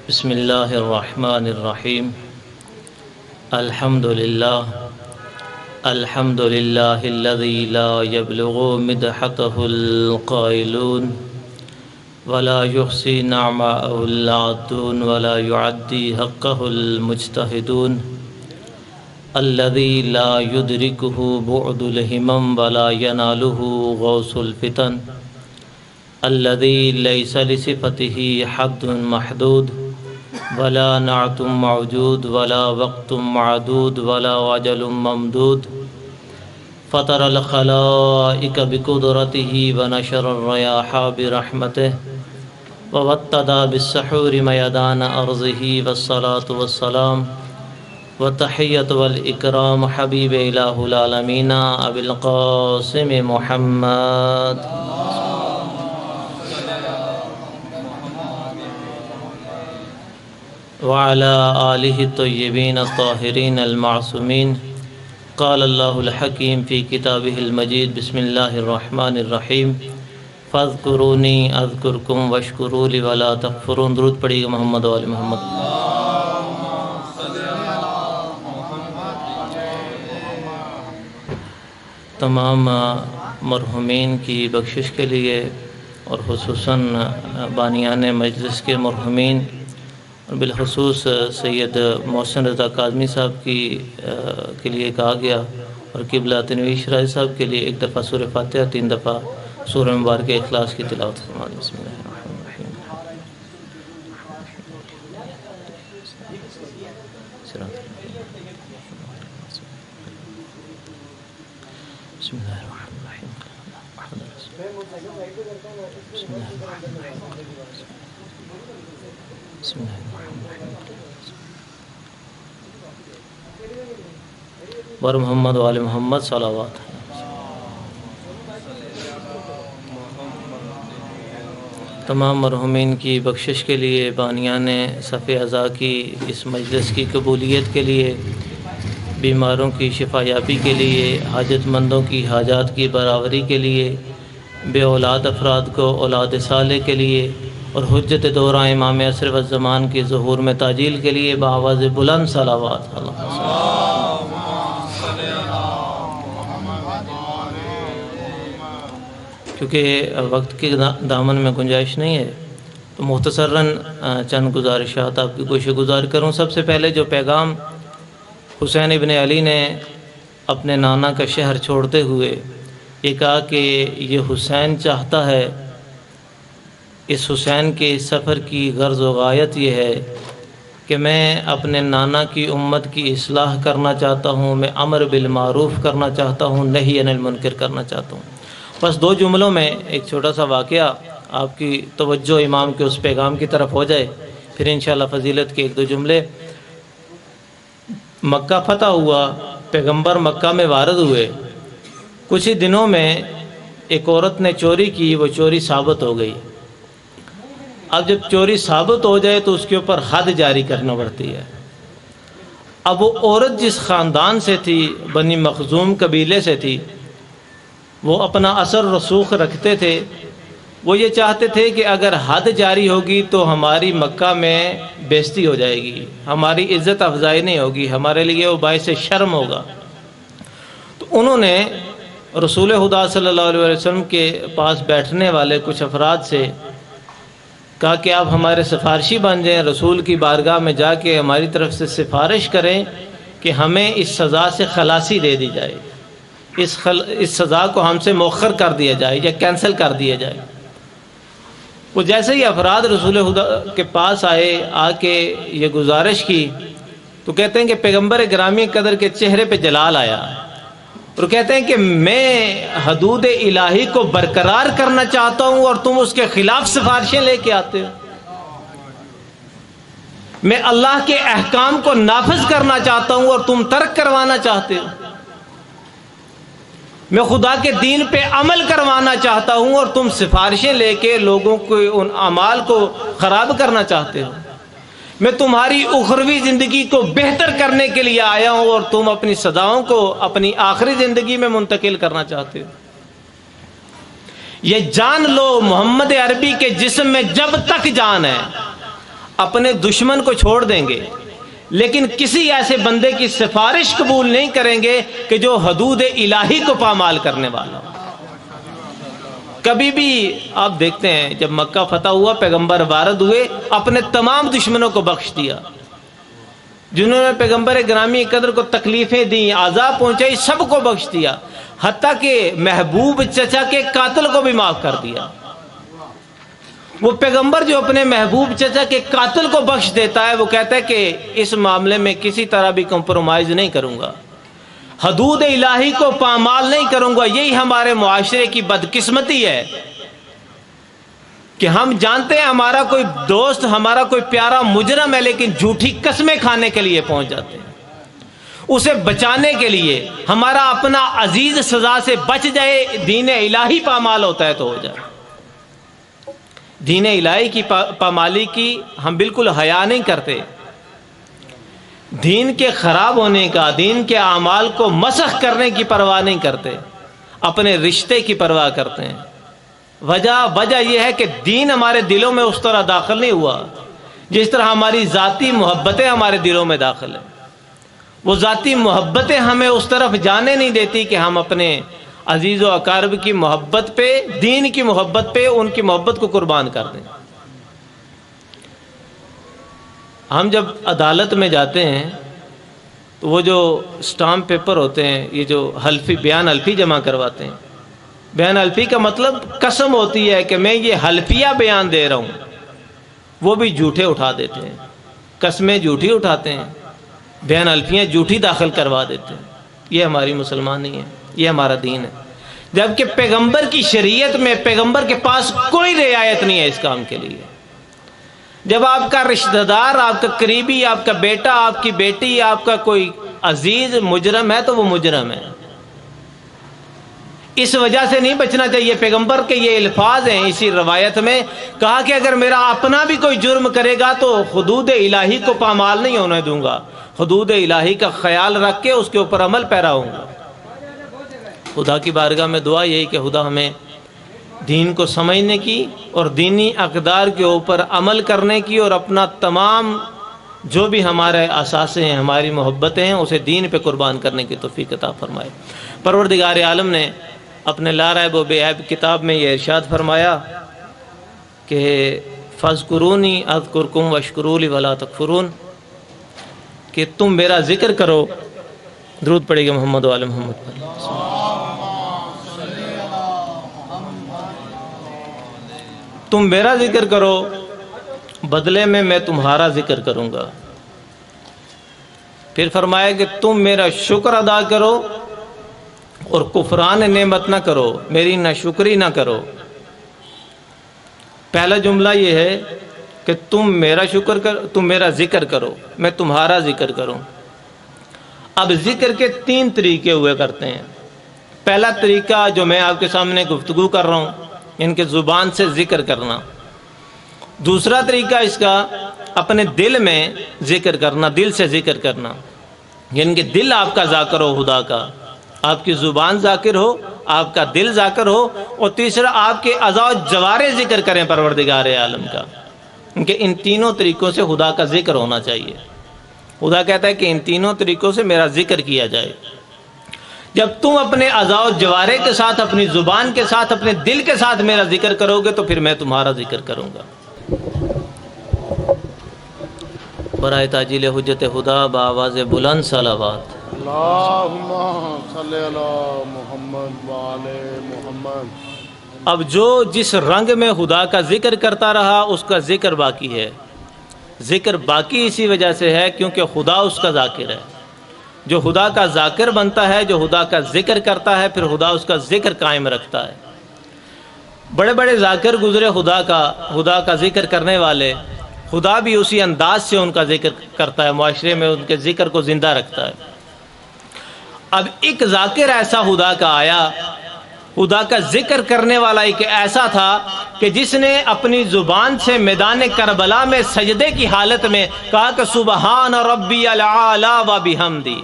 بسم اللہ الرحمن الرحیم الحمد للہ الذی لا یبلغ مدحته القائلون ولا يحصي نعماءه العادون ولا يعدي حقه المجتهدون الذي لا يدركه بعد الهمم ولا يناله غوث الفتن الذي ليس لصفته حد محدود ولا نعت موجود ولا وقت معدود ولا وجل ممدود فطر الخلائق بقدرته ونشر الرياح برحمته ووطد بالسحور ميدان أرضه والصلاة والسلام والتحية والإكرام حبيب إله العالمين أبي القاسم محمد وعلى آله الطيبين الطاهرين المعصومين قال الله الحكيم في كتابه المجيد بسم الله الرحمن الرحيم فاذكروني أذكركم واشكروا لي ولا تكفرون. درود پڑھیے محمد و آل محمد. تمام مرحومین کی بخشش کے لیے اور خصوصاً بانیان مجلس کے مرحومین اور بالخصوص سید محسن رضا کاظمی صاحب کے لیے کہا گیا اور قبلہ تنویر شرائع صاحب کے لیے ایک دفعہ سورہ فاتحہ 3 دفعہ سورہ مبارک اخلاص کی تلاوت فرمائیں. بسم اللہ الرحمن الرحیم. بسم اللہ الرحمن الرحیم. بسم اللہ الرحمن الرحیم. بسم اللہ بر محمد و آل محمد صلوات. تمام مرحومین کی بخشش کے لیے بانیان صف اعضاء کی اس مجلس کی قبولیت کے لیے بیماروں کی شفا یابی کے لیے حاجت مندوں کی حاجات کی برابری کے لیے بے اولاد افراد کو اولاد صالح کے لیے اور حجت دورہ امام عصر و زمان کے ظہور میں تعجیل کے لیے بآواز بلند صلوات. کیونکہ وقت کے دامن میں گنجائش نہیں ہے تو مختصراً چند گزارشات آپ کی گوش گزار کروں. سب سے پہلے جو پیغام حسین ابن علی نے اپنے نانا کا شہر چھوڑتے ہوئے یہ کہا کہ یہ حسین چاہتا ہے، اس حسین کے سفر کی غرض و غایت یہ ہے کہ میں اپنے نانا کی امت کی اصلاح کرنا چاہتا ہوں، میں امر بالمعروف کرنا چاہتا ہوں، نہی عن المنکر کرنا چاہتا ہوں. بس 2 جملوں میں ایک چھوٹا سا واقعہ آپ کی توجہ امام کے اس پیغام کی طرف ہو جائے، پھر انشاءاللہ فضیلت کے 1-2 جملے. مکہ فتح ہوا، پیغمبر مکہ میں وارد ہوئے. کچھ ہی دنوں میں ایک عورت نے چوری کی، وہ چوری ثابت ہو گئی. اب جب چوری ثابت ہو جائے تو اس کے اوپر حد جاری کرنا پڑتی ہے. اب وہ عورت جس خاندان سے تھی، بنی مخزوم قبیلے سے تھی، وہ اپنا اثر رسوخ رکھتے تھے. وہ یہ چاہتے تھے کہ اگر حد جاری ہوگی تو ہماری مکہ میں بے عزتی ہو جائے گی، ہماری عزت افزائی نہیں ہوگی، ہمارے لیے وہ باعث شرم ہوگا. تو انہوں نے رسول خدا صلی اللہ علیہ وسلم کے پاس بیٹھنے والے کچھ افراد سے کہا کہ آپ ہمارے سفارشی بن جائیں، رسول کی بارگاہ میں جا کے ہماری طرف سے سفارش کریں کہ ہمیں اس سزا سے خلاصی دے دی جائے، اس سزا کو ہم سے مؤخر کر دیا جائے یا کینسل کر دیا جائے. وہ جیسے ہی افراد رسول خدا کے پاس آئے، آ کے یہ گزارش کی تو کہتے ہیں کہ پیغمبر گرامی قدر کے چہرے پہ جلال آیا اور کہتے ہیں کہ میں حدود الہی کو برقرار کرنا چاہتا ہوں اور تم اس کے خلاف سفارشیں لے کے آتے ہو. میں اللہ کے احکام کو نافذ کرنا چاہتا ہوں اور تم ترک کروانا چاہتے ہو. میں خدا کے دین پہ عمل کروانا چاہتا ہوں اور تم سفارشیں لے کے لوگوں کو ان اعمال کو خراب کرنا چاہتے ہو. میں تمہاری اخروی زندگی کو بہتر کرنے کے لیے آیا ہوں اور تم اپنی صداؤں کو اپنی آخری زندگی میں منتقل کرنا چاہتے ہو. یہ جان لو محمد عربی کے جسم میں جب تک جان ہے اپنے دشمن کو چھوڑ دیں گے، لیکن کسی ایسے بندے کی سفارش قبول نہیں کریں گے کہ جو حدود الہی کو پامال کرنے والا ہو۔ کبھی بھی آپ دیکھتے ہیں جب مکہ فتح ہوا، پیغمبر وارد ہوئے، اپنے تمام دشمنوں کو بخش دیا، جنہوں نے پیغمبر گرامی قدر کو تکلیفیں دیں، عذاب پہنچائی، سب کو بخش دیا، حتیٰ کہ محبوب چچا کے قاتل کو بھی معاف کر دیا۔ وہ پیغمبر جو اپنے محبوب چچا کے قاتل کو بخش دیتا ہے، وہ کہتا ہے کہ اس معاملے میں کسی طرح بھی کمپرومائز نہیں کروں گا، حدود الہی کو پامال نہیں کروں گا۔ یہی ہمارے معاشرے کی بدقسمتی ہے کہ ہم جانتے ہیں ہمارا کوئی دوست، ہمارا کوئی پیارا مجرم ہے، لیکن جھوٹی قسمیں کھانے کے لیے پہنچ جاتے ہیں۔ اسے بچانے کے لیے ہمارا اپنا عزیز سزا سے بچ جائے، دین الہی پامال ہوتا ہے تو ہو جائے۔ دین الہی کی پامالی کی ہم بالکل حیا نہیں کرتے، دین کے خراب ہونے کا، دین کے اعمال کو مسخ کرنے کی پرواہ نہیں کرتے، اپنے رشتے کی پرواہ کرتے ہیں۔ وجہ یہ ہے کہ دین ہمارے دلوں میں اس طرح داخل نہیں ہوا جس طرح ہماری ذاتی محبتیں ہمارے دلوں میں داخل ہیں۔ وہ ذاتی محبتیں ہمیں اس طرف جانے نہیں دیتی کہ ہم اپنے عزیز و اقارب کی محبت پہ، دین کی محبت پہ ان کی محبت کو قربان کر دیں۔ ہم جب عدالت میں جاتے ہیں تو وہ جو اسٹامپ پیپر ہوتے ہیں، یہ جو حلفی بیان حلفی جمع کرواتے ہیں، بیان حلفی کا مطلب قسم ہوتی ہے کہ میں یہ حلفیہ بیان دے رہا ہوں، وہ بھی جھوٹے اٹھا دیتے ہیں، قسمیں جھوٹی اٹھاتے ہیں، بیان حلفیاں جھوٹی داخل کروا دیتے ہیں۔ یہ ہماری مسلمان نہیں ہے، یہ ہمارا دین ہے، جبکہ پیغمبر کی شریعت میں پیغمبر کے پاس کوئی رعایت نہیں ہے اس کام کے لیے۔ جب آپ کا رشتہ دار، آپ کا قریبی، آپ کا بیٹا، آپ کی بیٹی، آپ کا کوئی عزیز مجرم ہے تو وہ مجرم ہے، اس وجہ سے نہیں بچنا چاہیے۔ پیغمبر کے یہ الفاظ ہیں اسی روایت میں، کہا کہ اگر میرا اپنا بھی کوئی جرم کرے گا تو حدود الہی کو پامال نہیں ہونے دوں گا، حدود الہی کا خیال رکھ کے اس کے اوپر عمل پیرا ہوں گا۔ خدا کی بارگاہ میں دعا یہی کہ خدا ہمیں دین کو سمجھنے کی اور دینی اقدار کے اوپر عمل کرنے کی، اور اپنا تمام جو بھی ہمارے اثاثے ہیں، ہماری محبتیں ہیں، اسے دین پہ قربان کرنے کی توفیق عطا فرمائے۔ پروردگار عالم نے اپنے لا ریب و بے عیب کتاب میں یہ ارشاد فرمایا کہ فاذکرونی اذکرکم واشکروا لی ولا تکفرون، کہ تم میرا ذکر کرو۔ درود پڑھے گا محمد و آل محمد پر۔ تم میرا ذکر کرو، بدلے میں میں تمہارا ذکر کروں گا۔ پھر فرمایا کہ تم میرا شکر ادا کرو اور کفران نعمت نہ کرو، میری ناشکری نہ کرو۔ پہلا جملہ یہ ہے کہ تم میرا ذکر کرو، میں تمہارا ذکر کروں۔ اب ذکر کے 3 طریقے ہوئے کرتے ہیں۔ پہلا طریقہ جو میں آپ کے سامنے گفتگو کر رہا ہوں، ان کے زبان سے ذکر کرنا۔ دوسرا طریقہ اس کا اپنے دل میں ذکر کرنا، دل سے ذکر کرنا، یعنی کہ دل آپ کا ذاکر ہو خدا کا، آپ کی زبان ذاکر ہو، آپ کا دل ذاکر ہو، اور تیسرا آپ کے اعضاء و جوارح ذکر کریں پروردگار عالم کا۔ کہ ان تینوں طریقوں سے خدا کا ذکر ہونا چاہیے۔ خدا کہتا ہے کہ ان تینوں طریقوں سے میرا ذکر کیا جائے۔ جب تم اپنے اعضاء و جوارح کے ساتھ، اپنی زبان کے ساتھ، اپنے دل کے ساتھ میرا ذکر کرو گے تو پھر میں تمہارا ذکر کروں گا۔ برائے تاجیل حجت خدا بآواز بلند صلوات۔ اللہم صلی علی محمد وآل محمد۔ اب جو جس رنگ میں خدا کا ذکر کرتا رہا اس کا ذکر باقی ہے۔ ذکر باقی اسی وجہ سے ہے کیونکہ خدا اس کا ذاکر ہے۔ جو خدا کا ذاکر بنتا ہے، جو خدا کا ذکر کرتا ہے، پھر خدا اس کا ذکر قائم رکھتا ہے۔ بڑے بڑے ذاکر گزرے خدا کا ذکر کرنے والے، خدا بھی اسی انداز سے ان کا ذکر کرتا ہے، معاشرے میں ان کے ذکر کو زندہ رکھتا ہے۔ اب ایک ذاکر ایسا خدا کا آیا، خدا کا ذکر کرنے والا ایک ایسا تھا کہ جس نے اپنی زبان سے میدان کربلا میں سجدے کی حالت میں کہا کہ سبحان ربی العالی و بحمدی،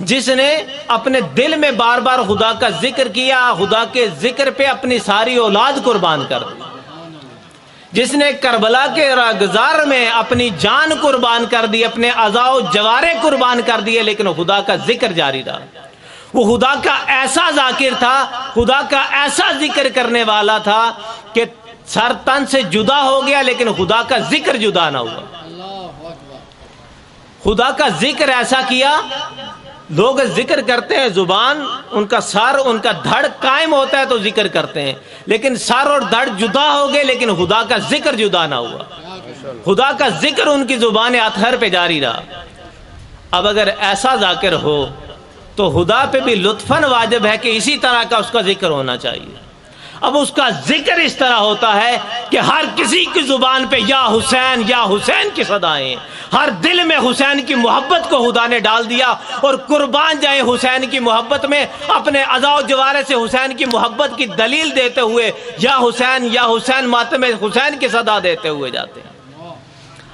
جس نے اپنے دل میں بار بار خدا کا ذکر کیا، خدا کے ذکر پہ اپنی ساری اولاد قربان کر دی۔ جس نے کربلا کے راگزار میں اپنی جان قربان کر دی، اپنے اعضاء و جوارے قربان کر دیے، لیکن خدا کا ذکر جاری رہا۔ وہ خدا کا ایسا ذاکر تھا، خدا کا ایسا ذکر کرنے والا تھا کہ سر تن سے جدا ہو گیا لیکن خدا کا ذکر جدا نہ ہوا۔ خدا کا ذکر ایسا کیا، لوگ ذکر کرتے ہیں، زبان ان کا سر ان کا دھڑ قائم ہوتا ہے تو ذکر کرتے ہیں، لیکن سر اور دھڑ جدا ہو گئے لیکن خدا کا ذکر جدا نہ ہوا۔ خدا کا ذکر ان کی زبان اطہر پہ جاری رہا۔ اب اگر ایسا ذاکر ہو تو خدا پہ بھی لطفاً واجب ہے کہ اسی طرح کا اس کا ذکر ہونا چاہیے۔ اب اس کا ذکر اس طرح ہوتا ہے کہ ہر کسی کی زبان پہ یا حسین کی صدائیں، ہر دل میں حسین کی محبت کو خدا نے ڈال دیا، اور قربان جائیں حسین کی محبت میں، اپنے اعضاء و جوارے سے حسین کی محبت کی دلیل دیتے ہوئے یا حسین ماتم حسین کی صدا دیتے ہوئے جاتے ہیں۔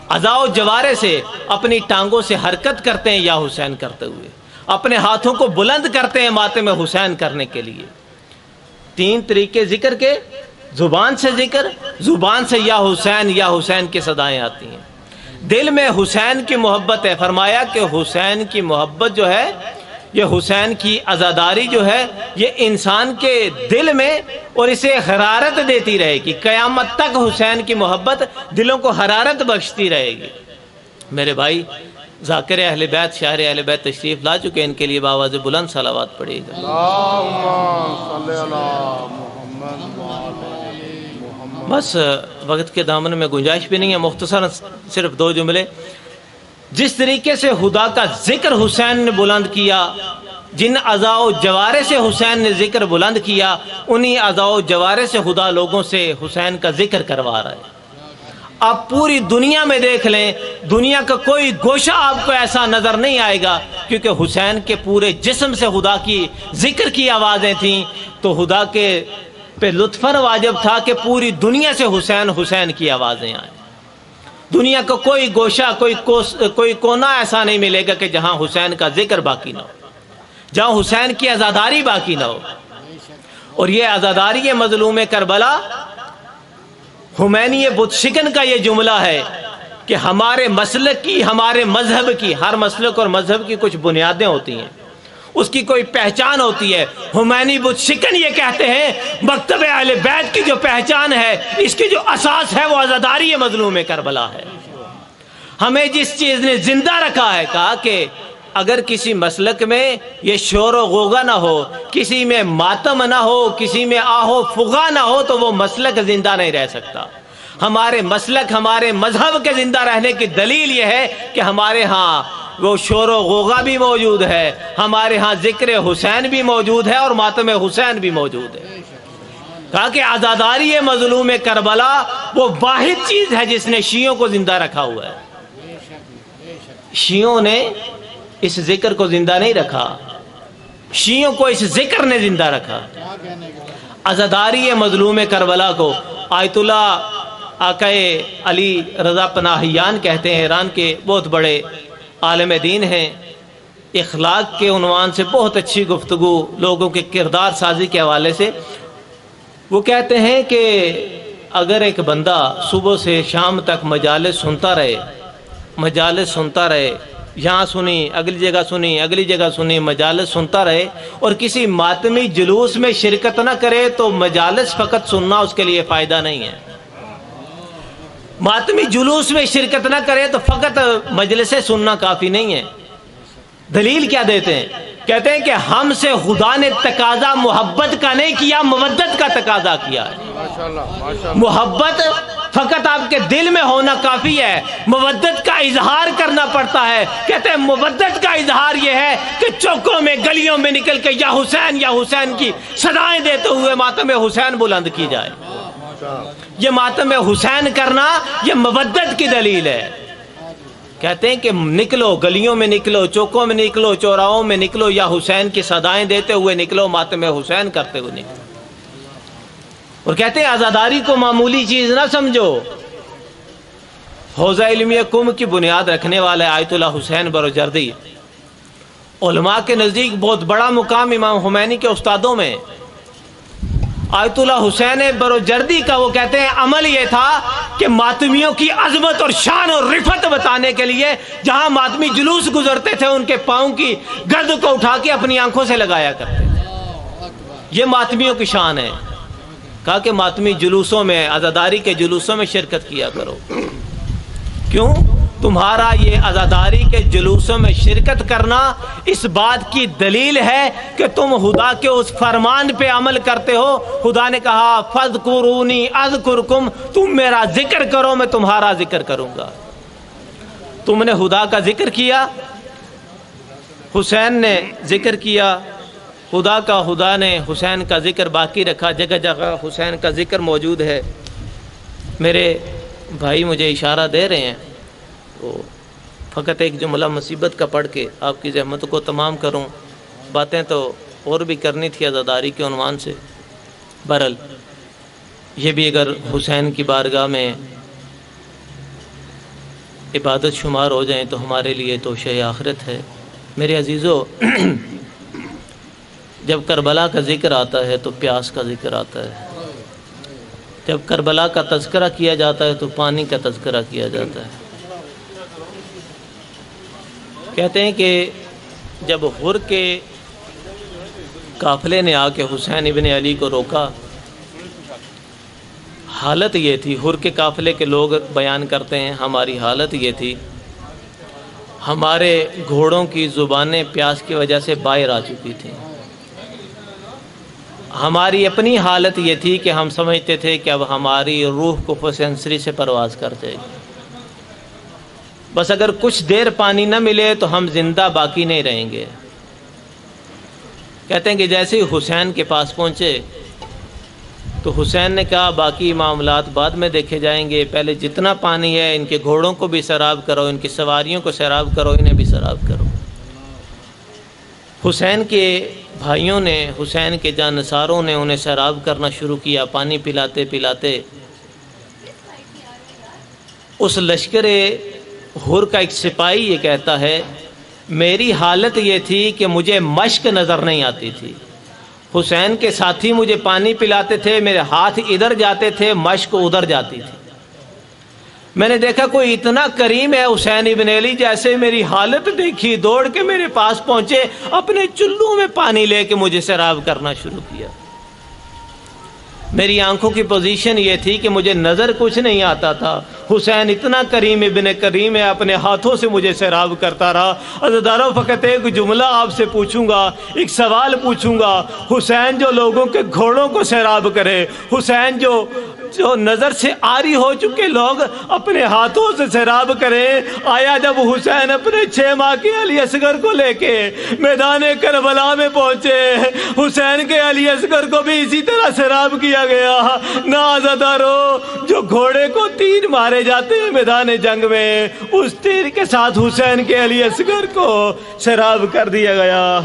اعضاء و جوارے سے اپنی ٹانگوں سے حرکت کرتے ہیں یا حسین کرتے ہوئے، اپنے ہاتھوں کو بلند کرتے ہیں ماتم حسین کرنے کے لیے۔ تین طریقے ذکر کے، زبان سے ذکر، زبان سے یا حسین کی صدائیں آتی ہیں۔ دل میں حسین کی محبت ہے، فرمایا کہ حسین کی محبت جو ہے، یہ حسین کی عزاداری جو ہے، یہ انسان کے دل میں اور اسے حرارت دیتی رہے گی قیامت تک۔ حسین کی محبت دلوں کو حرارت بخشتی رہے گی۔ میرے بھائی، ذاکر اہل بیت، شاعر اہل بیت تشریف لا چکے، ان کے لیے بآواز بلند صلوات پڑھیے گا۔ اللہم صلی علی محمد وعلی محمد۔ بس وقت کے دامن میں گنجائش بھی نہیں ہے، مختصر صرف دو جملے۔ جس طریقے سے خدا کا ذکر حسین نے بلند کیا، جن اعضاء و جوارے سے حسین نے ذکر بلند کیا، انہی اعضاء و جوارے سے خدا لوگوں سے حسین کا ذکر کروا رہا ہے۔ آپ پوری دنیا میں دیکھ لیں، دنیا کا کوئی گوشہ آپ کو ایسا نظر نہیں آئے گا، کیونکہ حسین کے پورے جسم سے خدا کی ذکر کی آوازیں تھیں، تو خدا کے پہ لطفاً واجب تھا کہ پوری دنیا سے حسین کی آوازیں آئیں۔ دنیا کا کوئی گوشہ، کوئی کونا ایسا نہیں ملے گا کہ جہاں حسین کا ذکر باقی نہ ہو، جہاں حسین کی عزاداری باقی نہ ہو۔ اور یہ عزاداری مظلوم کربلا، خمینی بت شکن کا یہ جملہ ہے کہ ہمارے مسلک کی، ہمارے مذہب کی، ہر مسلک اور مذہب کی کچھ بنیادیں ہوتی ہیں، اس کی کوئی پہچان ہوتی ہے۔ خمینی بت شکن یہ کہتے ہیں مکتب اہل بیت کی جو پہچان ہے، اس کی جو اساس ہے، وہ عزاداری مظلوم کربلا ہے۔ ہمیں جس چیز نے زندہ رکھا ہے، کہا کہ اگر کسی مسلک میں یہ شور و غوغا نہ ہو، کسی میں ماتم نہ ہو، کسی میں آہو فغا نہ ہو، تو وہ مسلک زندہ نہیں رہ سکتا۔ ہمارے مسلک، ہمارے مذہب کے زندہ رہنے کی دلیل یہ ہے کہ ہمارے ہاں وہ شور و غوغا بھی موجود ہے، ہمارے ہاں ذکر حسین بھی موجود ہے اور ماتم حسین بھی موجود ہے۔ کہا کہ عزاداری مظلوم کربلا وہ واحد چیز ہے جس نے شیعوں کو زندہ رکھا ہوا ہے۔ شیعوں نے اس ذکر کو زندہ نہیں رکھا، شیعوں کو اس ذکر نے زندہ رکھا۔ عزاداری مظلوم کربلا کو آیت اللہ آقائے علی رضا پناہیان کہتے ہیں، ایران کے بہت بڑے عالم دین ہیں۔ اخلاق کے عنوان سے بہت اچھی گفتگو لوگوں کے کردار سازی کے حوالے سے، وہ کہتے ہیں کہ اگر ایک بندہ صبح سے شام تک مجالس سنتا رہے، یہاں سنی، اگلی جگہ سنی، اگلی جگہ سنی، مجالس سنتا رہے اور کسی ماتمی جلوس میں شرکت نہ کرے، تو مجالس فقط سننا اس کے لیے فائدہ نہیں ہے۔ ماتمی جلوس میں شرکت نہ کرے تو فقط مجلس سننا کافی نہیں ہے۔ دلیل کیا دیتے ہیں؟ کہتے ہیں کہ ہم سے خدا نے تقاضا محبت کا نہیں کیا، مودت کا تقاضا کیا ہے۔ محبت فقط آپ کے دل میں ہونا کافی ہے، مودت کا اظہار کرنا پڑتا ہے۔ کہتے ہیں مودت کا اظہار یہ ہے کہ چوکوں میں، گلیوں میں نکل کے یا حسین کی صدائیں دیتے ہوئے ماتم حسین بلند کی جائے۔ یہ ماتم حسین کرنا یہ مودت کی دلیل ہے۔ کہتے ہیں کہ نکلو، گلیوں میں نکلو، چوکوں میں نکلو، چوراہوں میں نکلو، یا حسین کی صدائیں دیتے ہوئے نکلو، ماتم حسین کرتے ہوئے نکلو۔ اور کہتے ہیں عزاداری کو معمولی چیز نہ سمجھو۔ حوزہ علمیہ قم کی بنیاد رکھنے والے آیت اللہ حسین بروجردی، علماء کے نزدیک بہت بڑا مقام امام خمینی کے استادوں میں۔ آیت اللہ حسین بروجردی کا وہ کہتے ہیں عمل یہ تھا کہ ماتمیوں کی عظمت اور شان اور رفت بتانے کے لیے جہاں ماتمی جلوس گزرتے تھے ان کے پاؤں کی گرد کو اٹھا کے اپنی آنکھوں سے لگایا کرتے تھے. یہ ماتمیوں کی شان ہے. کہا کہ ماتمی جلوسوں میں، عزاداری کے جلوسوں میں شرکت کیا کرو. کیوں؟ تمہارا یہ عزاداری کے جلوسوں میں شرکت کرنا اس بات کی دلیل ہے کہ تم خدا کے اس فرمان پہ عمل کرتے ہو. خدا نے کہا فاذکرونی اذکرکم، تم میرا ذکر کرو میں تمہارا ذکر کروں گا. تم نے خدا کا ذکر کیا، حسین نے ذکر کیا خدا نے حسین کا ذکر باقی رکھا. جگہ جگہ حسین کا ذکر موجود ہے. میرے بھائی مجھے اشارہ دے رہے ہیں، تو فقط ایک جملہ مصیبت کا پڑھ کے آپ کی زحمت کو تمام کروں. باتیں تو اور بھی کرنی تھی عزاداری کے عنوان سے. بہرحال یہ بھی اگر حسین کی بارگاہ میں عبادت شمار ہو جائیں تو ہمارے لیے تو شہ آخرت ہے. میرے عزیزو، جب کربلا کا ذکر آتا ہے تو پیاس کا ذکر آتا ہے. جب کربلا کا تذکرہ کیا جاتا ہے تو پانی کا تذکرہ کیا جاتا ہے. کہتے ہیں کہ جب غر کے قافلے نے آ کے حسین ابن علی کو روکا، حالت یہ تھی، غر کے قافلے کے لوگ بیان کرتے ہیں ہماری حالت یہ تھی، ہمارے گھوڑوں کی زبانیں پیاس کی وجہ سے باہر آ چکی تھیں. ہماری اپنی حالت یہ تھی کہ ہم سمجھتے تھے کہ اب ہماری روح کو سینسری سے پرواز کر جائے گی. بس اگر کچھ دیر پانی نہ ملے تو ہم زندہ باقی نہیں رہیں گے. کہتے ہیں کہ جیسے ہی حسین کے پاس پہنچے تو حسین نے کہا باقی معاملات بعد میں دیکھے جائیں گے، پہلے جتنا پانی ہے ان کے گھوڑوں کو بھی سیراب کرو، ان کی سواریوں کو سیراب کرو، انہیں بھی سیراب کرو. حسین کے بھائیوں نے، حسین کے جانثاروں نے انہیں سیراب کرنا شروع کیا، پانی پلاتے پلاتے. اس لشکر غر کا ایک سپاہی یہ کہتا ہے میری حالت یہ تھی کہ مجھے مشک نظر نہیں آتی تھی. حسین کے ساتھی مجھے پانی پلاتے تھے، میرے ہاتھ ادھر جاتے تھے، مشک ادھر جاتی تھی. میں نے دیکھا کوئی اتنا کریم ہے حسین ابن علی، جیسے میری حالت دیکھی دوڑ کے میرے پاس پہنچے، اپنے چلوں میں پانی لے کے مجھے سیراب کرنا شروع کیا. میری آنکھوں کی پوزیشن یہ تھی کہ مجھے نظر کچھ نہیں آتا تھا. حسین اتنا کریم ابن کریم ہے، اپنے ہاتھوں سے مجھے سیراب کرتا رہا. عزاداروں، فقط ایک جملہ آپ سے پوچھوں گا، ایک سوال پوچھوں گا. حسین جو لوگوں کے گھوڑوں کو سیراب کرے، حسین جو نظر سے عاری ہو چکے لوگ اپنے ہاتھوں سے سیراب کریں، آیا جب حسین اپنے 6 ماہ کے علی اصغر کو لے کے میدان کربلا میں پہنچے، حسین کے علی اصغر کو بھی اسی طرح سیراب کیا گیا. نہ عزادارو، جو گھوڑے کو تیر مارے جاتے ہیں میدان جنگ میں، اس تیر کے ساتھ حسین کے علی اصغر کو سیراب کر دیا گیا.